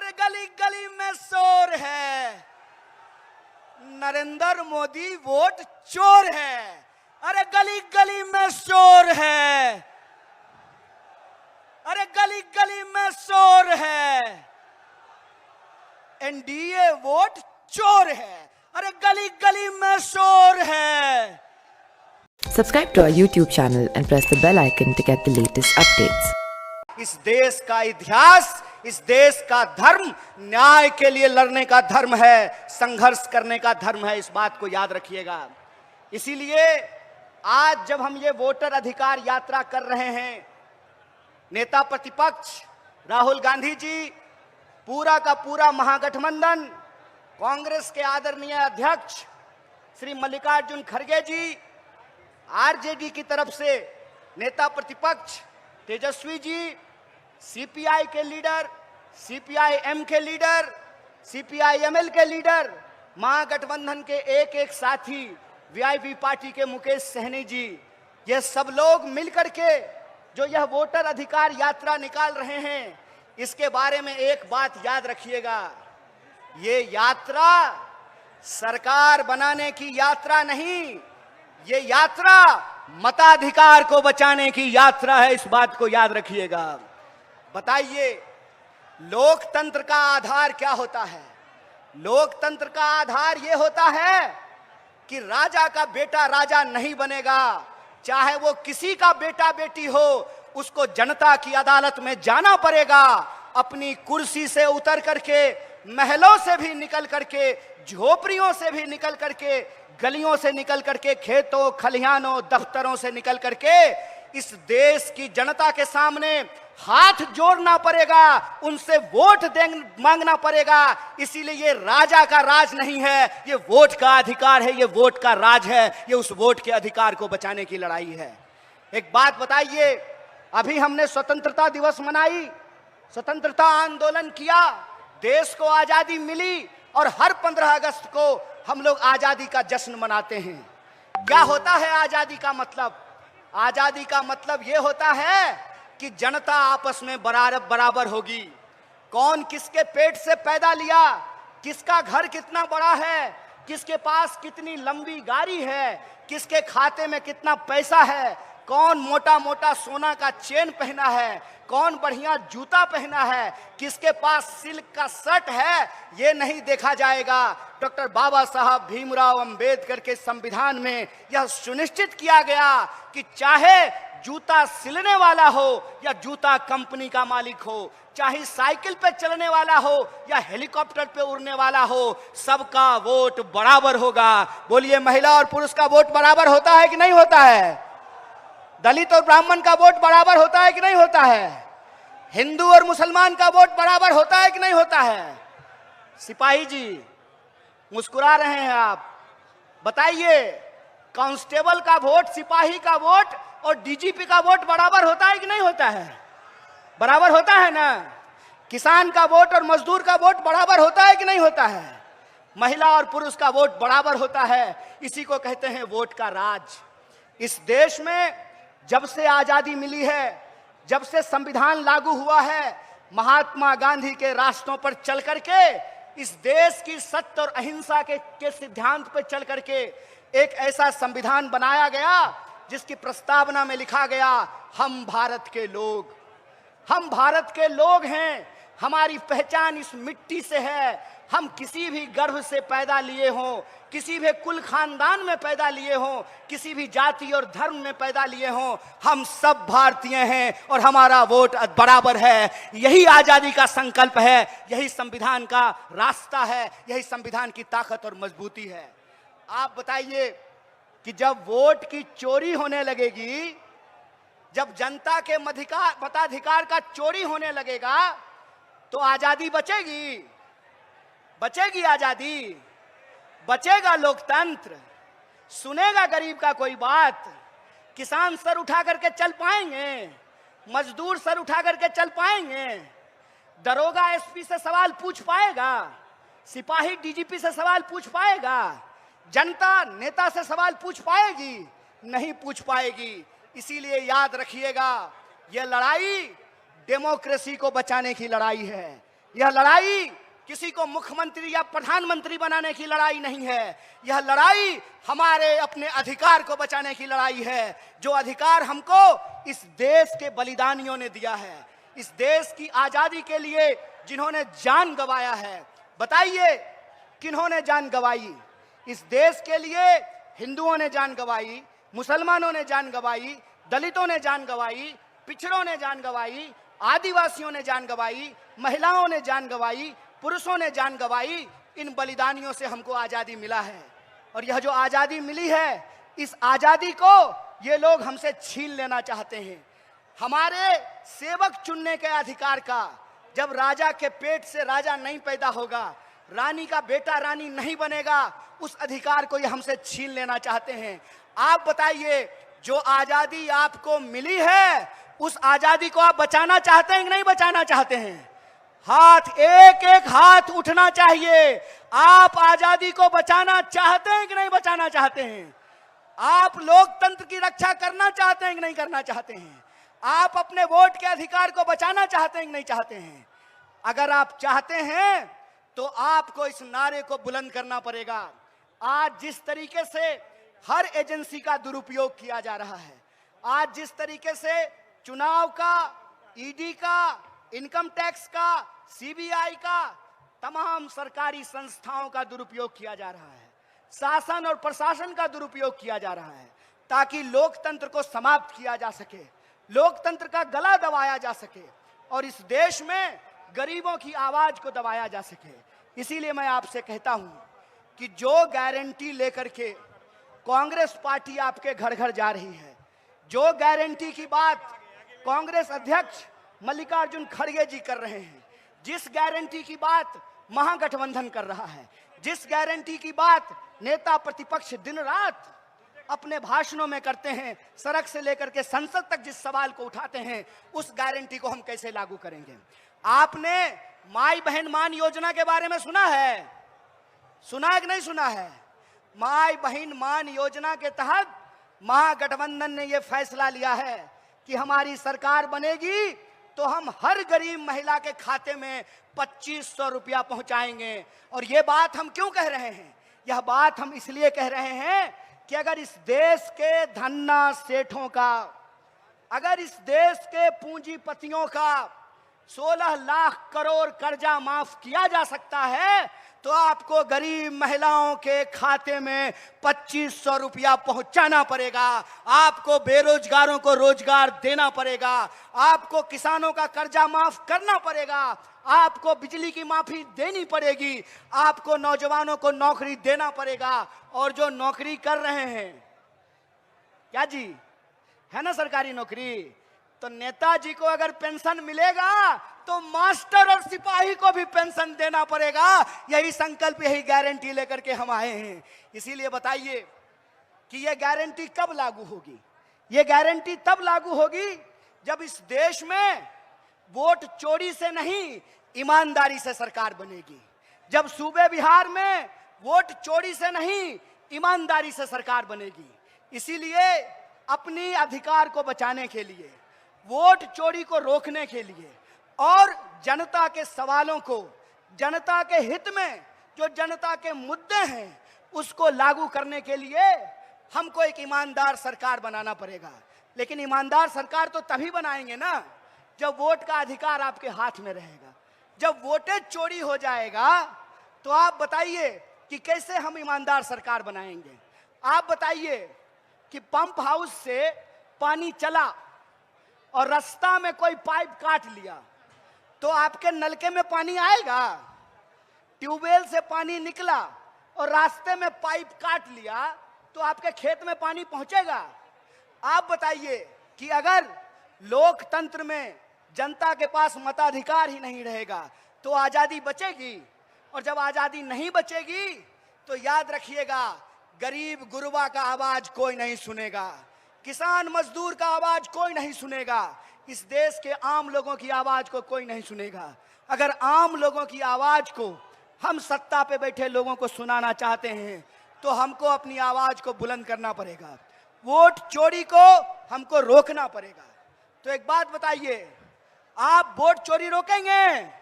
अरे गली गली में शोर है, नरेंद्र मोदी वोट चोर है। अरे गली गली में शोर है, अरे गली गली में शोर है, एनडीए वोट चोर है। अरे गली गली में शोर है। Subscribe to our YouTube channel and press the bell icon to get the latest updates. इस देश का इतिहास, इस देश का धर्म न्याय के लिए लड़ने का धर्म है, संघर्ष करने का धर्म है। इस बात को याद रखिएगा। इसीलिए आज जब हम ये वोटर अधिकार यात्रा कर रहे हैं, नेता प्रतिपक्ष राहुल गांधी जी, पूरा का पूरा महागठबंधन, कांग्रेस के आदरणीय अध्यक्ष श्री मल्लिकार्जुन खड़गे जी, आरजेडी की तरफ से नेता प्रतिपक्ष तेजस्वी जी, सीपीआई के लीडर, सीपीआईएम के लीडर, सीपीआईएमएल के लीडर, महागठबंधन के एक एक साथी, वीआईपी पार्टी के मुकेश सहनी जी, ये सब लोग मिलकर के जो यह वोटर अधिकार यात्रा निकाल रहे हैं, इसके बारे में एक बात याद रखिएगा। ये यात्रा सरकार बनाने की यात्रा नहीं, ये यात्रा मताधिकार को बचाने की यात्रा है। इस बात को याद रखिएगा। बताइए, लोकतंत्र का आधार क्या होता है? लोकतंत्र का आधार यह होता है कि राजा का बेटा राजा नहीं बनेगा, चाहे वो किसी का बेटा बेटी हो, उसको जनता की अदालत में जाना पड़ेगा। अपनी कुर्सी से उतर करके, महलों से भी निकल करके, झोपड़ियों से भी निकल करके, गलियों से निकल करके, खेतों खलिहानों दफ्तरों से निकल करके इस देश की जनता के सामने हाथ जोड़ना पड़ेगा, उनसे वोट मांगना पड़ेगा। इसीलिए ये राजा का राज नहीं है, ये वोट का अधिकार है, ये वोट का राज है, ये उस वोट के अधिकार को बचाने की लड़ाई है। एक बात बताइए, अभी हमने स्वतंत्रता दिवस मनाई, स्वतंत्रता आंदोलन किया, देश को आजादी मिली और हर 15 अगस्त को हम लोग आजादी का जश्न मनाते हैं। क्या होता है आजादी का मतलब? आजादी का मतलब यह होता है कि जनता आपस में बराबर होगी। कौन किसके पेट से पैदा लिया, किसका घर कितना बड़ा है, किसके पास कितनी लंबी गाड़ी है, किसके खाते में कितना पैसा है, कौन मोटा मोटा सोना का चेन पहना है, कौन बढ़िया जूता पहना है, किसके पास सिल्क का शर्ट है, ये नहीं देखा जाएगा। डॉक्टर बाबा साहब भीमराव अंबेडकर के संविधान में यह सुनिश्चित किया गया कि चाहे जूता सिलने वाला हो या जूता कंपनी का मालिक हो, चाहे साइकिल पे चलने वाला हो या हेलीकॉप्टर पे उड़ने वाला हो, सबका वोट बराबर होगा। बोलिए, महिला और पुरुष का वोट बराबर होता है कि नहीं होता है? दलित और ब्राह्मण का वोट बराबर होता है कि नहीं होता है? हिंदू और मुसलमान का वोट बराबर होता है कि नहीं होता है? सिपाही जी मुस्कुरा रहे हैं आप, बताइए, कांस्टेबल का वोट, सिपाही का वोट और डीजीपी का वोट बराबर होता है कि नहीं होता है? बराबर होता है ना? किसान का वोट और मजदूर का वोट बराबर होता है कि नहीं होता है? महिला और पुरुष का वोट बराबर होता है। इसी को कहते हैं वोट का राज। इस देश में जब से आजादी मिली है, जब से संविधान लागू हुआ है, महात्मा गांधी के रास्तों पर चल करके, इस देश की सत्य और अहिंसा के सिद्धांत पर चल करके एक ऐसा संविधान बनाया गया जिसकी प्रस्तावना में लिखा गया, हम भारत के लोग, हम भारत के लोग हैं, हमारी पहचान इस मिट्टी से है। हम किसी भी गर्भ से पैदा लिए हों, किसी भी कुल खानदान में पैदा लिए हों, किसी भी जाति और धर्म में पैदा लिए हों, हम सब भारतीय हैं और हमारा वोट बराबर है। यही आजादी का संकल्प है, यही संविधान का रास्ता है, यही संविधान की ताकत और मजबूती है। आप बताइए कि जब वोट की चोरी होने लगेगी, जब जनता के मताधिकार का चोरी होने लगेगा, तो आजादी बचेगी? बचेगी आजादी? बचेगा लोकतंत्र? सुनेगा गरीब का कोई बात? किसान सर उठा करके चल पाएंगे? मजदूर सर उठा करके चल पाएंगे? दरोगा एसपी से सवाल पूछ पाएगा? सिपाही डीजीपी से सवाल पूछ पाएगा? जनता नेता से सवाल पूछ पाएगी? नहीं पूछ पाएगी। इसीलिए याद रखिएगा, यह लड़ाई डेमोक्रेसी को बचाने की लड़ाई है, यह लड़ाई किसी को मुख्यमंत्री या प्रधानमंत्री बनाने की लड़ाई नहीं है। यह लड़ाई हमारे अपने अधिकार को बचाने की लड़ाई है, जो अधिकार हमको इस देश के बलिदानियों ने दिया है, इस देश की आजादी के लिए जिन्होंने जान गंवाया है। बताइए किन्होंने जान गंवाई? इस देश के लिए हिंदुओं ने जान गंवाई, मुसलमानों ने जान गंवाई, दलितों ने जान गंवाई, पिछड़ों ने जान गंवाई, आदिवासियों ने जान गंवाई, महिलाओं ने जान गंवाई, पुरुषों ने जान गंवाई। इन बलिदानियों से हमको आजादी मिला है, और यह जो आजादी मिली है, इस आजादी को ये लोग हमसे छीन लेना चाहते हैं। हमारे सेवक चुनने के अधिकार का, जब राजा के पेट से राजा नहीं पैदा होगा, रानी का बेटा रानी नहीं बनेगा, उस अधिकार को ये हमसे छीन लेना चाहते हैं। आप बताइए, जो आजादी आपको मिली है, उस आजादी को आप बचाना चाहते हैं कि नहीं बचाना चाहते हैं? हाथ, एक एक हाथ उठना चाहिए। आप आजादी को बचाना चाहते हैं कि नहीं बचाना चाहते हैं? आप लोकतंत्र की रक्षा करना चाहते हैं कि नहीं करना चाहते हैं? आप अपने वोट के अधिकार को बचाना चाहते हैं कि नहीं चाहते हैं? अगर आप चाहते हैं तो आपको इस नारे को बुलंद करना पड़ेगा। आज जिस तरीके से हर एजेंसी का दुरुपयोग किया जा रहा है, आज जिस तरीके से चुनाव का, ईडी का, इनकम टैक्स का, सीबीआई का, तमाम सरकारी संस्थाओं का दुरुपयोग किया जा रहा है, शासन और प्रशासन का दुरुपयोग किया जा रहा है, ताकि लोकतंत्र को समाप्त किया जा सके, लोकतंत्र का गला दबाया जा सके और इस देश में गरीबों की आवाज को दबाया जा सके। इसीलिए मैं आपसे कहता हूं कि जो गारंटी लेकर के कांग्रेस पार्टी आपके घर घर जा रही है, जो गारंटी की बात कांग्रेस अध्यक्ष मल्लिकार्जुन खड़गे जी कर रहे हैं, जिस गारंटी की बात महागठबंधन कर रहा है, जिस गारंटी की बात नेता प्रतिपक्ष दिन रात अपने भाषणों में करते हैं, सड़क से लेकर के संसद तक जिस सवाल को उठाते हैं, उस गारंटी को हम कैसे लागू करेंगे? आपने माई बहन मान योजना के बारे में सुना है? सुना है कि नहीं सुना है? माई बहन मान योजना के तहत महागठबंधन ने यह फैसला लिया है कि हमारी सरकार बनेगी तो हम हर गरीब महिला के खाते में 2500 रुपया पहुंचाएंगे। और ये बात हम क्यों कह रहे हैं? यह बात हम इसलिए कह रहे हैं कि अगर इस देश के धन्ना सेठों का, अगर इस देश के पूंजीपतियों का 16 लाख करोड़ कर्जा माफ किया जा सकता है, तो आपको गरीब महिलाओं के खाते में 2500 रुपया पहुंचाना पड़ेगा। आपको बेरोजगारों को रोजगार देना पड़ेगा, आपको किसानों का कर्जा माफ करना पड़ेगा, आपको बिजली की माफी देनी पड़ेगी, आपको नौजवानों को नौकरी देना पड़ेगा। और जो नौकरी कर रहे हैं, क्या जी है ना सरकारी नौकरी, तो नेताजी को अगर पेंशन मिलेगा तो मास्टर और सिपाही को भी पेंशन देना पड़ेगा। यही संकल्प, यही गारंटी लेकर के हम आए हैं। इसीलिए बताइए कि यह गारंटी कब लागू होगी? यह गारंटी तब लागू होगी जब इस देश में वोट चोरी से नहीं, ईमानदारी से सरकार बनेगी। जब सूबे बिहार में वोट चोरी से नहीं, ईमानदारी से सरकार बनेगी। इसीलिए अपनी अधिकार को बचाने के लिए, वोट चोरी को रोकने के लिए और जनता के सवालों को, जनता के हित में जो जनता के मुद्दे हैं, उसको लागू करने के लिए हमको एक ईमानदार सरकार बनाना पड़ेगा। लेकिन ईमानदार सरकार तो तभी बनाएंगे ना जब वोट का अधिकार आपके हाथ में रहेगा। जब वोटें चोरी हो जाएगा तो आप बताइए कि कैसे हम ईमानदार सरकार बनाएंगे? आप बताइए कि पंप हाउस से पानी चला और रास्ता में कोई पाइप काट लिया तो आपके नलके में पानी आएगा? ट्यूबवेल से पानी निकला और रास्ते में पाइप काट लिया तो आपके खेत में पानी पहुंचेगा? आप बताइए कि अगर लोकतंत्र में जनता के पास मताधिकार ही नहीं रहेगा तो आजादी बचेगी? और जब आजादी नहीं बचेगी तो याद रखिएगा, गरीब गुरबा का आवाज कोई नहीं सुनेगा, किसान मजदूर का आवाज कोई नहीं सुनेगा, इस देश के आम लोगों की आवाज को कोई नहीं सुनेगा। अगर आम लोगों की आवाज को हम सत्ता पे बैठे लोगों को सुनाना चाहते हैं तो हमको अपनी आवाज को बुलंद करना पड़ेगा, वोट चोरी को हमको रोकना पड़ेगा। तो एक बात बताइए, आप वोट चोरी रोकेंगे?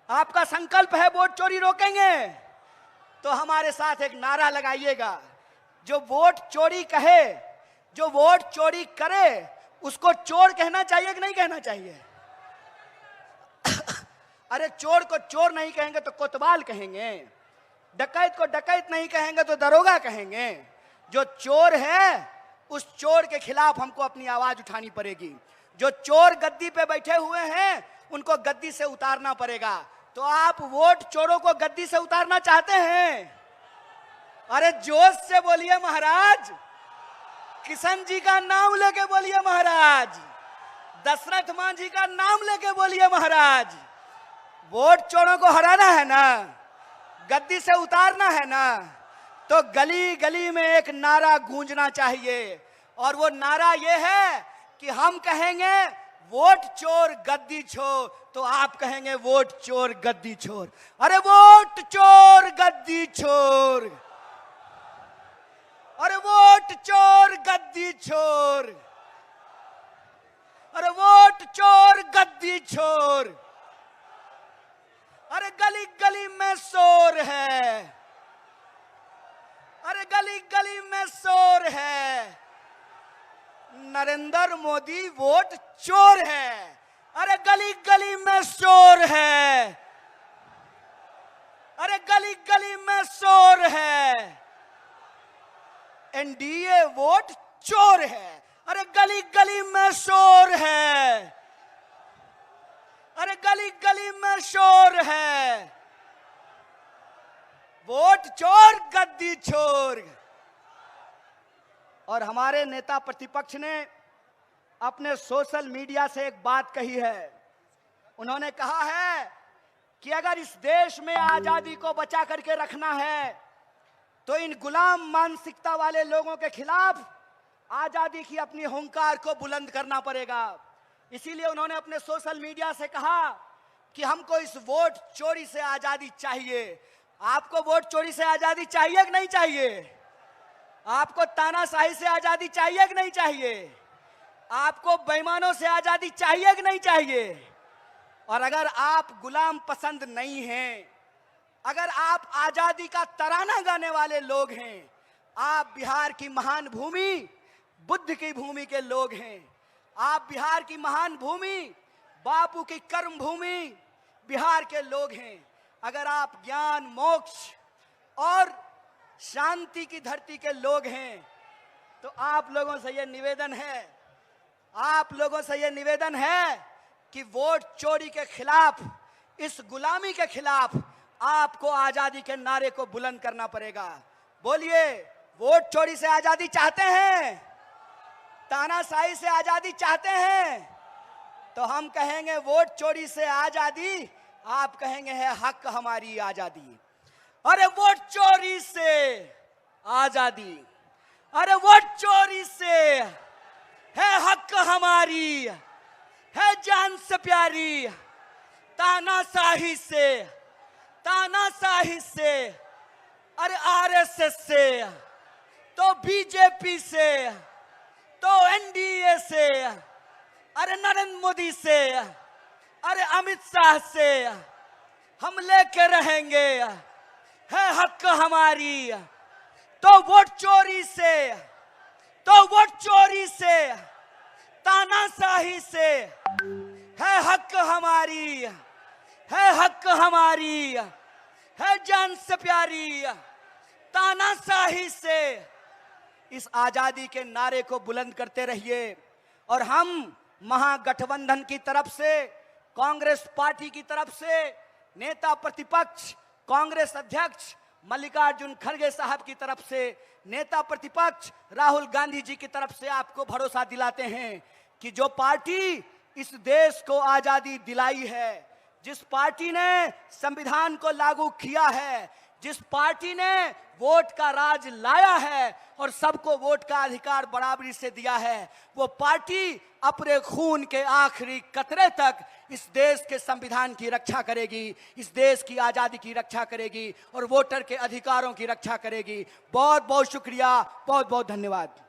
आपका संकल्प है वोट चोरी रोकेंगे, तो हमारे साथ एक नारा लगाइएगा। जो वोट चोरी कहे, जो वोट चोरी करे, उसको चोर कहना चाहिए कि नहीं कहना चाहिए? अरे चोर को चोर नहीं कहेंगे तो कोतवाल कहेंगे, डकैत को डकैत नहीं कहेंगे तो दरोगा कहेंगे। जो चोर है उस चोर के खिलाफ हमको अपनी आवाज उठानी पड़ेगी। जो चोर गद्दी पे बैठे हुए हैं उनको गद्दी से उतारना पड़ेगा। तो आप वोट चोरों को गद्दी से उतारना चाहते हैं? अरे जोश से बोलिए महाराज, किशन जी का नाम लेके बोलिए महाराज, दशरथ मांझी का नाम लेके बोलिए महाराज। वोट चोरों को हराना है ना, गद्दी से उतारना है ना, तो गली गली में एक नारा गूंजना चाहिए। और वो नारा ये है कि हम कहेंगे वोट चोर गद्दी छोड़, तो आप कहेंगे वोट चोर गद्दी छोड़। अरे वोट चोर गद्दी छोड़, अरे वोट चोर गद्दी छोड़, अरे वोट चोर गद्दी छोड़। अरे गली गली में शोर है, अरे गली गली में शोर है, नरेंद्र मोदी वोट चोर है। अरे गली गली में शोर है, अरे गली गली में शोर है, एनडीए वोट चोर है। अरे गली गली में शोर है, अरे गली गली में शोर है, वोट चोर गद्दी छोर। और हमारे नेता प्रतिपक्ष ने अपने सोशल मीडिया से एक बात कही है। उन्होंने कहा है कि अगर इस देश में आजादी को बचा करके रखना है तो इन गुलाम मानसिकता वाले लोगों के खिलाफ आजादी की अपनी हुंकार को बुलंद करना पड़ेगा। इसीलिए उन्होंने अपने सोशल मीडिया से कहा कि हमको इस वोट चोरी से आजादी चाहिए। आपको वोट चोरी से आजादी चाहिए कि नहीं चाहिए? आपको तानाशाही से आजादी चाहिए कि नहीं चाहिए? आपको बेईमानों से आजादी चाहिए कि नहीं चाहिए? और अगर आप गुलाम पसंद नहीं हैं, अगर आप आजादी का तराना गाने वाले लोग हैं, आप बिहार की महान भूमि, बुद्ध की भूमि के लोग हैं, आप बिहार की महान भूमि, बापू की कर्म भूमि बिहार के लोग हैं, अगर आप ज्ञान, मोक्ष और शांति की धरती के लोग हैं, तो आप लोगों से यह निवेदन है, आप लोगों से यह निवेदन है कि वोट चोरी के खिलाफ, इस गुलामी के खिलाफ आपको आजादी के नारे को बुलंद करना पड़ेगा। बोलिए, वोट चोरी से आजादी चाहते हैं? तानाशाही से आजादी चाहते हैं? तो हम कहेंगे वोट चोरी से आजादी, आप कहेंगे है हक हमारी आजादी। अरे वोट चोरी से आजादी, अरे वोट चोरी से है हक हमारी, है जान से प्यारी। तानाशाही से, तानाशाही से, अरे आरएसएस से, तो बीजेपी से, तो एनडीए से, अरे नरेंद्र मोदी से, अरे अमित शाह से हम लेके रहेंगे, है हक हमारी। तो वोट चोरी से, तो वोट चोरी से, तानाशाही से है हक हमारी, है हक हमारी, है जान से प्यारी। तानाशाही से इस आजादी के नारे को बुलंद करते रहिए। और हम महागठबंधन की तरफ से, कांग्रेस पार्टी की तरफ से, नेता प्रतिपक्ष कांग्रेस अध्यक्ष मल्लिकार्जुन खड़गे साहब की तरफ से, नेता प्रतिपक्ष राहुल गांधी जी की तरफ से आपको भरोसा दिलाते हैं कि जो पार्टी इस देश को आजादी दिलाई है, जिस पार्टी ने संविधान को लागू किया है, जिस पार्टी ने वोट का राज लाया है और सबको वोट का अधिकार बराबरी से दिया है, वो पार्टी अपने खून के आखिरी कतरे तक इस देश के संविधान की रक्षा करेगी, इस देश की आजादी की रक्षा करेगी और वोटर के अधिकारों की रक्षा करेगी। बहुत बहुत शुक्रिया, बहुत बहुत धन्यवाद।